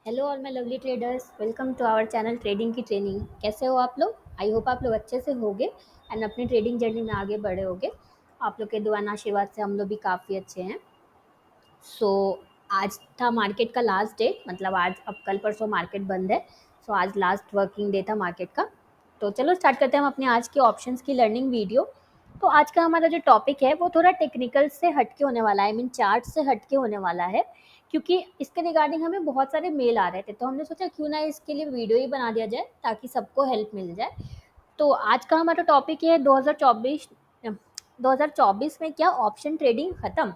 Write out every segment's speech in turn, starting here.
Hello all my lovely traders, welcome to our channel trading की training. कैसे हो आप लोग? आई होप आप लोग अच्छे से होगे एंड अपनी ट्रेडिंग जर्नी में आगे बढ़े होगे। आप लोग के दुआ और आशीर्वाद से हम लोग भी काफ़ी अच्छे हैं। सो आज था मार्केट का लास्ट डे, मतलब आज अब कल परसों मार्केट बंद है। सो आज लास्ट वर्किंग डे था मार्केट का। तो चलो स्टार्ट करते हैं हम अपने आज के ऑप्शंस की लर्निंग वीडियो। तो आज का हमारा जो टॉपिक है वो थोड़ा टेक्निकल से हटके होने वाला है, आई मीन चार्ट से हटके होने वाला है, क्योंकि इसके रिगार्डिंग हमें बहुत सारे मेल आ रहे थे। तो हमने सोचा क्यों ना इसके लिए वीडियो ही बना दिया जाए ताकि सबको हेल्प मिल जाए। तो आज का हमारा टॉपिक है 2024 में क्या ऑप्शन ट्रेडिंग ख़त्म।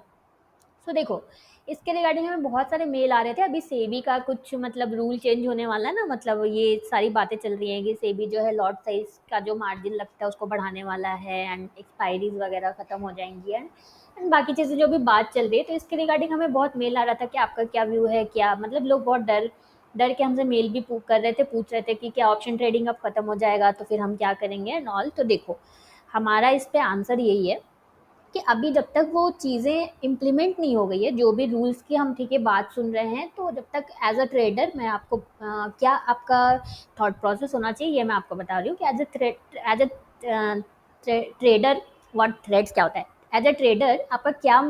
सो देखो, इसके रिगार्डिंग हमें बहुत सारे मेल आ रहे थे। अभी सेबी का कुछ मतलब रूल चेंज होने वाला है ना, मतलब ये सारी बातें चल रही हैं कि सेबी जो है लॉट साइज का जो मार्जिन लगता है उसको बढ़ाने वाला है एंड एक्सपायरीज वगैरह ख़त्म हो जाएंगी एंड बाकी चीज़ें जो भी बात चल रही है। तो इसके रिगार्डिंग हमें बहुत मेल आ रहा था कि आपका क्या व्यू है, क्या मतलब लोग बहुत डर डर के हमसे मेल भी कर रहे थे, पूछ रहे थे कि क्या ऑप्शन ट्रेडिंग अब ख़त्म हो जाएगा तो फिर हम क्या करेंगे एंड ऑल। तो देखो, हमारा इस पे आंसर यही है कि अभी जब तक वो चीज़ें इम्प्लीमेंट नहीं हो गई है, जो भी रूल्स की हम ठीक है बात सुन रहे हैं, तो जब तक एज अ ट्रेडर मैं आपको क्या आपका थॉट प्रोसेस होना चाहिए ये मैं आपको बता रही हूँ कि as a trader what threads क्या होता है। एज अ ट्रेडर आपका क्या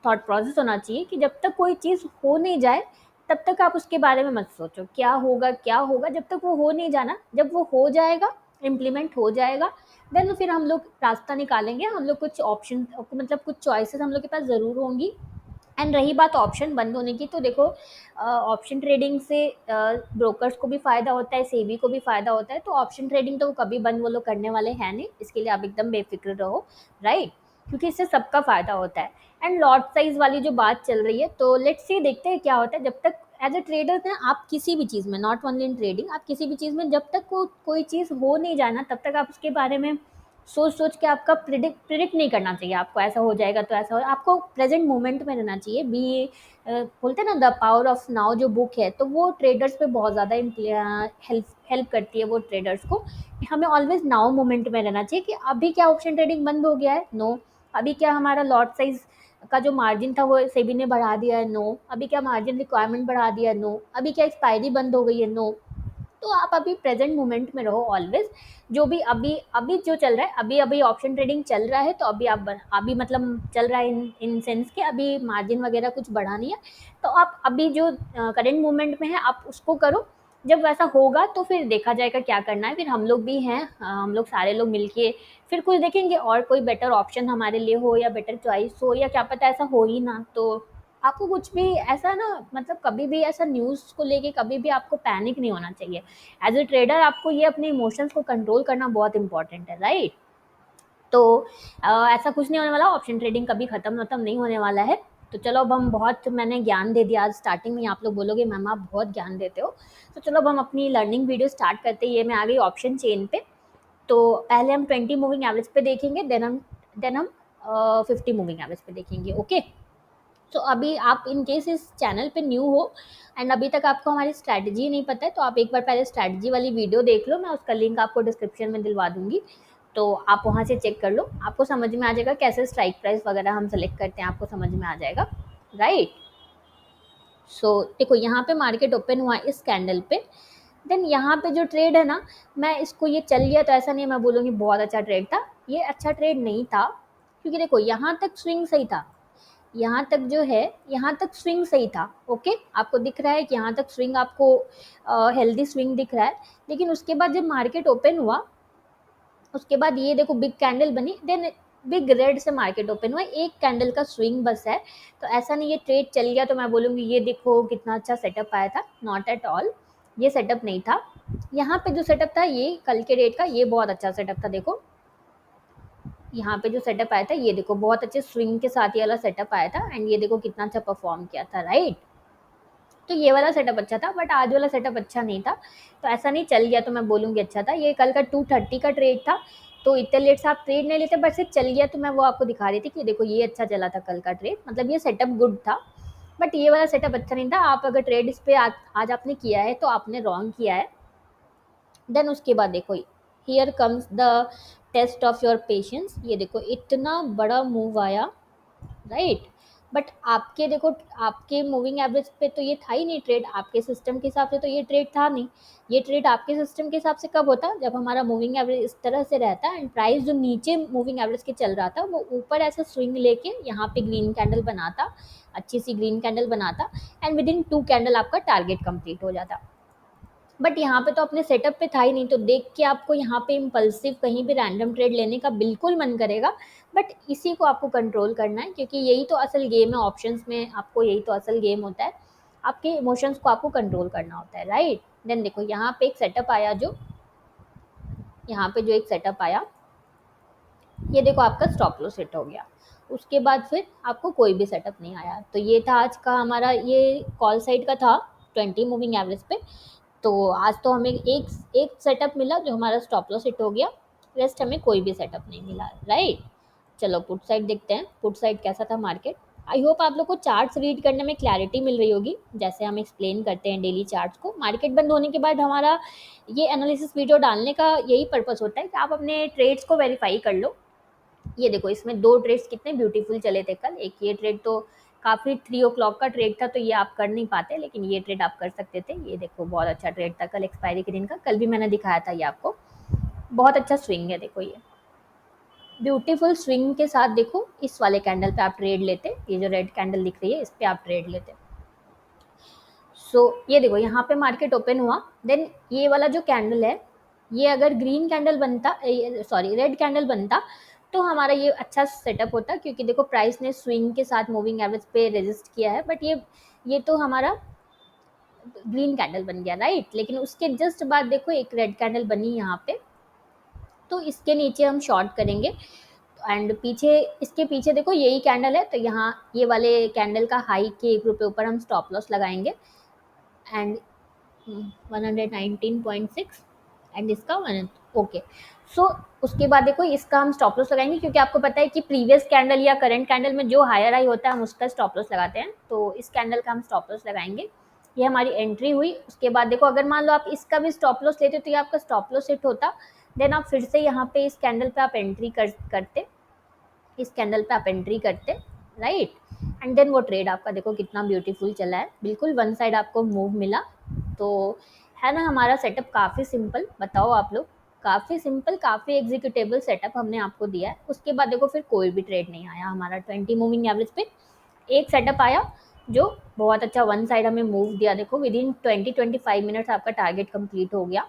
थॉट प्रोसेस होना चाहिए कि जब तक कोई चीज़ हो नहीं जाए तब तक आप उसके बारे में मत सोचो क्या होगा। जब तक वो हो नहीं जाना, जब वो हो जाएगा, इम्प्लीमेंट हो जाएगा, देन फिर हम लोग रास्ता निकालेंगे। हम लोग कुछ ऑप्शन, मतलब कुछ चॉइसेस हम लोग के पास ज़रूर होंगी। एंड रही बात ऑप्शन बंद होने की, तो देखो ऑप्शन ट्रेडिंग से ब्रोकर्स को भी फ़ायदा होता है, सेबी को भी फ़ायदा होता है। तो ऑप्शन ट्रेडिंग तो कभी बंद वो लोग करने वाले हैं नहीं, इसके लिए आप एकदम बेफिक्र रहो, राइट? क्योंकि इससे सबका फ़ायदा होता है। एंड लॉट साइज़ वाली जो बात चल रही है, तो लेट्स सी देखते हैं क्या होता है। जब तक एज अ ट्रेडर ना आप किसी भी चीज़ में, नॉट ओनली इन ट्रेडिंग, आप किसी भी चीज़ में जब तक कोई चीज़ हो नहीं जाना तब तक आप उसके बारे में सोच के आपका प्रिडिक्ट नहीं करना चाहिए। आपको ऐसा हो जाएगा तो ऐसा हो, आपको प्रेजेंट मोमेंट में रहना चाहिए। बी बोलते हैं ना द पावर ऑफ नाउ जो बुक है, तो वो ट्रेडर्स पे बहुत ज़्यादा हेल्प करती है वो ट्रेडर्स को। हमें ऑलवेज नाउ मोमेंट में रहना चाहिए कि अभी क्या ऑप्शन ट्रेडिंग बंद हो गया है, नो। अभी क्या हमारा लॉट साइज का जो मार्जिन था वो सेबी ने बढ़ा दिया है, नो। अभी क्या मार्जिन रिक्वायरमेंट बढ़ा दिया है, नो। अभी क्या एक्सपायरी बंद हो गई है, नो। तो आप अभी प्रेजेंट मोमेंट में रहो ऑलवेज। जो भी अभी अभी जो चल रहा है, अभी अभी ऑप्शन ट्रेडिंग चल रहा है, तो अभी आप अभी मतलब चल रहा है इन सेंस के अभी मार्जिन वगैरह कुछ बढ़ा नहीं है। तो आप अभी जो करेंट मोमेंट में है आप उसको करो। जब वैसा होगा तो फिर देखा जाएगा क्या करना है। फिर हम लोग भी हैं, हम लोग सारे लोग मिलके फिर कुछ देखेंगे और कोई बेटर ऑप्शन हमारे लिए हो या बेटर चॉइस हो, या क्या पता ऐसा हो ही ना। तो आपको कुछ भी ऐसा ना, मतलब कभी भी ऐसा न्यूज़ को लेके कभी भी आपको पैनिक नहीं होना चाहिए। एज अ ट्रेडर आपको ये अपने इमोशंस को कंट्रोल करना बहुत इंपॉर्टेंट है, राइट? तो ऐसा कुछ नहीं होने वाला, ऑप्शन ट्रेडिंग कभी ख़त्म नहीं होने वाला है। तो चलो, अब हम बहुत मैंने ज्ञान दे दिया आज स्टार्टिंग में। आप लोग बोलोगे मैम आप बहुत ज्ञान देते हो। तो चलो अब हम अपनी लर्निंग वीडियो स्टार्ट करते हैं। ये मैं आ गई ऑप्शन चेन पे। तो पहले हम 20 मूविंग एवरेज पे देखेंगे, देन हम 50 मूविंग एवरेज पे देखेंगे, ओके? तो अभी आप इन केस इस चैनल पे न्यू हो एंड अभी तक आपको हमारी स्ट्रैटेजी नहीं पता है, तो आप एक बार पहले स्ट्रैटेजी वाली वीडियो देख लो। मैं उसका लिंक आपको डिस्क्रिप्शन में दिलवा दूंगी, तो आप वहाँ से चेक कर लो। आपको समझ में आ जाएगा कैसे स्ट्राइक प्राइस वगैरह हम सेलेक्ट करते हैं, आपको समझ में आ जाएगा, राइट? सो देखो, यहाँ पे मार्केट ओपन हुआ इस कैंडल पे। देन यहाँ पे जो ट्रेड है ना, मैं इसको, ये चल गया तो ऐसा नहीं है मैं बोलूँगी बहुत अच्छा ट्रेड था। ये अच्छा ट्रेड नहीं था, क्योंकि देखो यहाँ तक स्विंग सही था। यहाँ तक जो है, यहाँ तक स्विंग सही था, ओके? आपको दिख रहा है कि यहाँ तक स्विंग आपको हेल्दी स्विंग दिख रहा है। लेकिन उसके बाद जब मार्केट ओपन हुआ, उसके बाद ये देखो बिग कैंडल बनी, देन बिग रेड से मार्केट ओपन हुआ। एक कैंडल का स्विंग बस है, तो ऐसा नहीं ये ट्रेड चल गया तो मैं बोलूँगी ये देखो कितना अच्छा सेटअप आया था, नॉट एट ऑल। ये सेटअप नहीं था। यहाँ पे जो सेटअप था ये कल के डेट का, ये बहुत अच्छा सेटअप था। देखो यहाँ पे जो सेटअप आया था, ये देखो बहुत अच्छे स्विंग के साथ ये वाला सेटअप आया था एंड ये देखो कितना अच्छा परफॉर्म किया था, राइट? तो ये वाला सेटअप अच्छा था, बट आज वाला सेटअप अच्छा नहीं था। तो ऐसा नहीं चल गया तो मैं बोलूँगी अच्छा था। ये कल का 230 का ट्रेड था, तो इतने लेट से आप ट्रेड नहीं लेते, बट सिर्फ चल गया तो मैं वो आपको दिखा रही थी कि देखो ये अच्छा चला था कल का ट्रेड, मतलब ये सेटअप गुड था। बट ये वाला सेटअप अच्छा नहीं था। आप अगर ट्रेड इस पे आज आपने किया है तो आपने रॉन्ग किया है। देन उसके बाद देखो, here comes the test of your patience. ये देखो इतना बड़ा मूव आया, राइट? बट आपके देखो, आपके मूविंग एवरेज पे तो ये था ही नहीं ट्रेड, आपके सिस्टम के हिसाब से तो ये ट्रेड था नहीं। ये ट्रेड आपके सिस्टम के हिसाब से कब होता, जब हमारा मूविंग एवरेज इस तरह से रहता है एंड प्राइस जो नीचे मूविंग एवरेज के चल रहा था वो ऊपर ऐसा स्विंग लेके यहाँ पे ग्रीन कैंडल बनाता, अच्छी सी ग्रीन कैंडल बनाता, एंड विद इन 2 कैंडल आपका टारगेट कंप्लीट हो जाता। बट यहाँ पे तो अपने सेटअप पे था ही नहीं, तो देख के आपको यहाँ पे इम्पल्सिव कहीं भी रैंडम ट्रेड लेने का बिल्कुल मन करेगा। बट इसी को आपको कंट्रोल करना है, क्योंकि यही तो असल गेम है ऑप्शंस में, आपको यही तो असल गेम होता है, आपके इमोशंस को आपको कंट्रोल करना होता है, राइट। देन देखो यहाँ पे एक सेटअप आया, जो यहाँ पे जो एक सेटअप आया, ये देखो आपका स्टॉप लॉस हिट हो गया। उसके बाद फिर आपको कोई भी सेटअप नहीं आया। तो ये था आज का हमारा, ये कॉल साइड का था 20 मूविंग एवरेज पे। तो आज तो हमें एक एक सेटअप मिला जो हमारा स्टॉप लॉस हिट हो गया, रेस्ट हमें कोई भी सेटअप नहीं मिला, राइट। चलो पुट साइड देखते हैं, पुट साइड कैसा था मार्केट। आई होप आप लोग को चार्ट्स रीड करने में क्लैरिटी मिल रही होगी, जैसे हम एक्सप्लेन करते हैं डेली चार्ट्स को। मार्केट बंद होने के बाद हमारा ये एनालिसिस वीडियो डालने का यही पर्पस होता है कि आप अपने ट्रेड्स को वेरीफाई कर लो। ये देखो इसमें 2 ट्रेड्स कितने ब्यूटीफुल चले थे कल। एक ये ट्रेड तो काफ़ी 3 ओ क्लॉक का ट्रेड था, तो ये आप कर नहीं पाते, लेकिन ये ट्रेड आप कर सकते थे। ये देखो बहुत अच्छा ट्रेड था कल एक्सपायरी के दिन का, कल भी मैंने दिखाया था ये आपको। बहुत अच्छा स्विंग है, देखो ये ब्यूटीफुल स्विंग के साथ देखो इस वाले कैंडल पे आप ट्रेड लेते, ये जो रेड कैंडल दिख रही है इस पे आप ट्रेड लेते। सो ये देखो यहाँ पे मार्केट ओपन हुआ, देन ये वाला जो कैंडल है, ये अगर ग्रीन कैंडल बनता, सॉरी रेड कैंडल बनता, तो हमारा ये अच्छा सेटअप होता, क्योंकि देखो प्राइस ने स्विंग के साथ मूविंग एवरेज पे रेजिस्ट किया है। बट ये तो हमारा ग्रीन कैंडल बन गया, राइट। लेकिन उसके जस्ट बाद देखो एक रेड कैंडल बनी यहाँ पे, तो इसके नीचे हम शॉर्ट करेंगे। एंड पीछे, इसके पीछे देखो यही कैंडल है, तो यहाँ ये वाले कैंडल का हाई के एक रुपये ऊपर हम स्टॉप लॉस लगाएंगे, एंड 119.6 एंड इसका 1, ओके। सो उसके बाद देखो इसका हम स्टॉप लॉस लगाएंगे, क्योंकि आपको पता है कि प्रीवियस कैंडल या करंट कैंडल में जो हायर हाई होता है हम उसका स्टॉप लॉस लगाते हैं, तो इस कैंडल का हम स्टॉप लॉस लगाएंगे। ये हमारी एंट्री हुई। उसके बाद देखो अगर मान लो आप इसका भी स्टॉप लॉस लेते तो ये आपका स्टॉप लॉस हिट होता, देन आप फिर से यहाँ पे इस कैंडल पे आप एंट्री करते, इस कैंडल पे आप एंट्री करते, राइट। एंड देन वो ट्रेड आपका देखो कितना ब्यूटीफुल चला है, बिल्कुल वन साइड आपको मूव मिला। तो है ना हमारा सेटअप काफ़ी सिंपल, बताओ आप लोग, काफ़ी सिंपल, काफ़ी एग्जीक्यूटेबल सेटअप हमने आपको दिया है। उसके बाद देखो फिर कोई भी ट्रेड नहीं आया हमारा 20 मूविंग एवरेज पे। एक सेटअप आया जो बहुत अच्छा वन साइड हमें मूव दिया, देखो विद इन 20-25 मिनट्स आपका टारगेट कंप्लीट हो गया,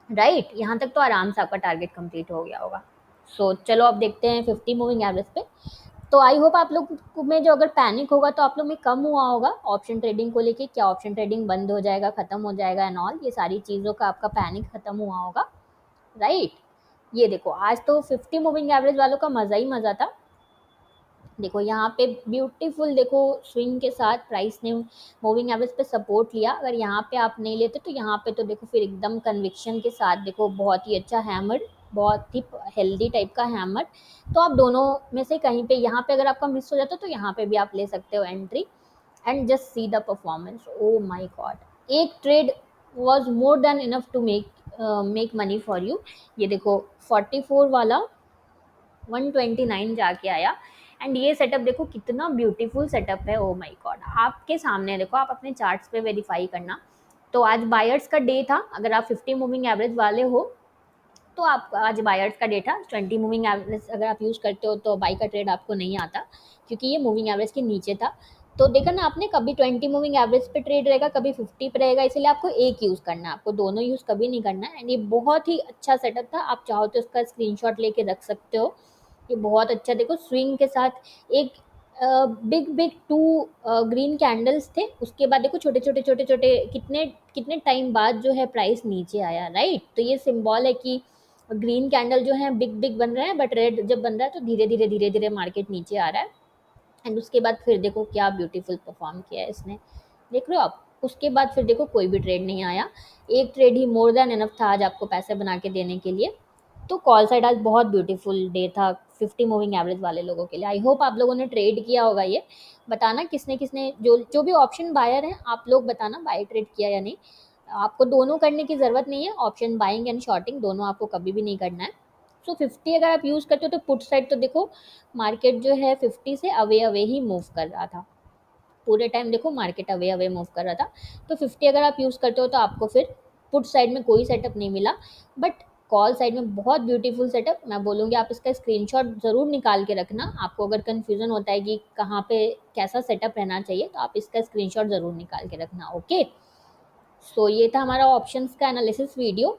राइट। यहाँ तक तो आराम से आपका टारगेट कंप्लीट हो गया होगा। सो चलो अब देखते हैं 50 मूविंग एवरेज पे। तो आई होप आप लोग में जो अगर पैनिक होगा तो आप लोग में कम हुआ होगा ऑप्शन ट्रेडिंग को लेके, क्या ऑप्शन ट्रेडिंग बंद हो जाएगा, खत्म हो जाएगा एंड ऑल, ये सारी चीज़ों का आपका पैनिक खत्म हुआ होगा, राइट। ये देखो आज तो 50 मूविंग एवरेज वालों का मज़ा ही मज़ा था। देखो यहाँ पे ब्यूटीफुल, देखो स्विंग के साथ प्राइस ने मूविंग एवरेज पे सपोर्ट लिया। अगर यहाँ पे आप नहीं लेते तो यहाँ पे तो देखो फिर एकदम कन्विक्शन के साथ देखो बहुत ही अच्छा हैमर, बहुत ही हेल्दी टाइप का हैमर। तो आप दोनों में से कहीं पे, यहाँ पे अगर आपका मिस हो जाता तो यहाँ पे भी आप ले सकते हो entry, and just see the performance, oh my God. एक trade was more than enough to make money for you. ये देखो 44 वाला 129 जाके आया, एंड ये सेटअप देखो कितना ब्यूटीफुल सेटअप है, ओ माय गॉड। आपके सामने देखो, आप अपने चार्ट्स पे वेरीफाई करना। तो आज बायर्स का डे था, अगर आप 50 मूविंग एवरेज वाले हो तो आप, आज बायर्स का डे था। 20 मूविंग एवरेज अगर आप यूज़ करते हो तो बाई का ट्रेड आपको नहीं आता, क्योंकि ये मूविंग एवरेज के नीचे था। तो देखा ना आपने, कभी 20 मूविंग एवरेज पे ट्रेड रहेगा, कभी 50 पे रहेगा, इसलिए आपको एक यूज़ करना है, आपको दोनों यूज़ कभी नहीं करना है। एंड ये बहुत ही अच्छा सेटअप था, आप चाहो तो इसका स्क्रीनशॉट लेके रख सकते हो। ये बहुत अच्छा, देखो स्विंग के साथ एक बिग बिग 2 ग्रीन कैंडल्स थे, उसके बाद देखो छोटे छोटे छोटे छोटे कितने कितने टाइम बाद जो है प्राइस नीचे आया, राइट। तो ये सिंबल है कि ग्रीन कैंडल जो है बिग बिग बन रहे हैं, बट रेड जब बन रहा है तो धीरे धीरे मार्केट नीचे आ रहा है। एंड उसके बाद फिर देखो क्या ब्यूटीफुल परफॉर्म किया है इसने, देख रहे हो आप। उसके बाद फिर देखो कोई भी ट्रेड नहीं आया, एक ट्रेड ही मोर देन इनफ था आज आपको पैसे बना के देने के लिए। तो कॉल साइड आज बहुत ब्यूटीफुल डे था 50 मूविंग एवरेज वाले लोगों के लिए। आई होप आप लोगों ने ट्रेड किया होगा। ये बताना किसने किसने, जो जो भी ऑप्शन बायर हैं आप लोग बताना बाय ट्रेड किया या नहीं। आपको दोनों करने की ज़रूरत नहीं है, ऑप्शन बाइंग एंड शॉर्टिंग दोनों आपको कभी भी नहीं करना है। सो 50 अगर आप यूज़ करते हो तो पुट साइड तो देखो मार्केट जो है 50 से अवे अवे ही मूव कर रहा था, पूरे टाइम देखो मार्केट अवे अवे मूव कर रहा था। तो 50 अगर आप यूज़ करते हो तो आपको फिर पुट साइड में कोई सेटअप नहीं मिला, बट कॉल साइड में बहुत ब्यूटीफुल सेटअप। मैं बोलूँगी आप इसका स्क्रीनशॉट ज़रूर निकाल के रखना। आपको अगर कन्फ्यूज़न होता है कि कहाँ पे कैसा सेटअप रहना चाहिए तो आप इसका स्क्रीनशॉट ज़रूर निकाल के रखना। ओके, सो ये था हमारा ऑप्शंस का एनालिसिस वीडियो।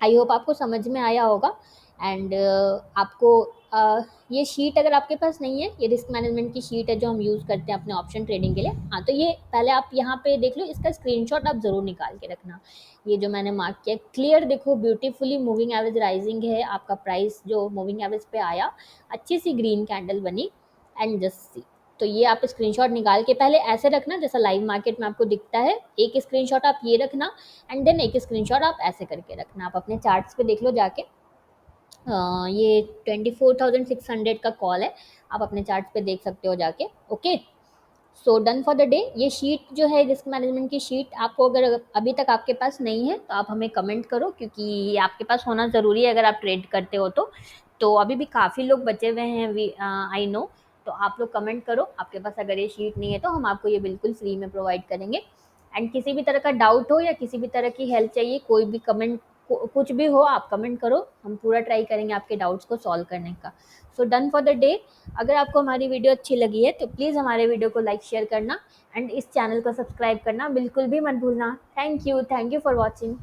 आई होप आपको समझ में आया होगा। एंड आपको ये शीट अगर आपके पास नहीं है, ये रिस्क मैनेजमेंट की शीट है जो हम यूज़ करते हैं अपने ऑप्शन ट्रेडिंग के लिए। हाँ, तो ये पहले आप यहाँ पे देख लो, इसका स्क्रीनशॉट आप ज़रूर निकाल के रखना। ये जो मैंने मार्क किया क्लियर देखो, ब्यूटीफुली मूविंग एवरेज राइजिंग है, आपका प्राइस जो मूविंग एवरेज पे आया, अच्छी सी ग्रीन कैंडल बनी एंड जस्ट सी। तो ये आप स्क्रीनशॉट निकाल के पहले ऐसे रखना जैसा लाइव मार्केट में आपको दिखता है, एक स्क्रीनशॉट आप ये रखना एंड देन एक स्क्रीनशॉट आप ऐसे करके रखना। आप अपने चार्ट्स पे देख लो जाके। ये 24,600 का कॉल है, आप अपने चार्ट्स पे देख सकते हो जाके। Okay, so done for the day. ये शीट जो है रिस्क मैनेजमेंट की शीट, आपको अगर अभी तक आपके पास नहीं है तो आप हमें कमेंट करो, क्योंकि ये आपके पास होना ज़रूरी है अगर आप ट्रेड करते हो तो अभी भी काफ़ी लोग बचे हुए हैं, आई नो। तो आप लोग कमेंट करो, आपके पास अगर ये शीट नहीं है तो हम आपको ये बिल्कुल फ्री में प्रोवाइड करेंगे। एंड किसी भी तरह का डाउट हो या किसी भी तरह की हेल्प चाहिए, कोई भी कमेंट कुछ भी हो आप कमेंट करो, हम पूरा ट्राई करेंगे आपके डाउट्स को सॉल्व करने का। So done for the day. अगर आपको हमारी वीडियो अच्छी लगी है तो प्लीज़ हमारे वीडियो को लाइक शेयर करना एंड इस चैनल को सब्सक्राइब करना बिल्कुल भी मत भूलना। Thank you for watching.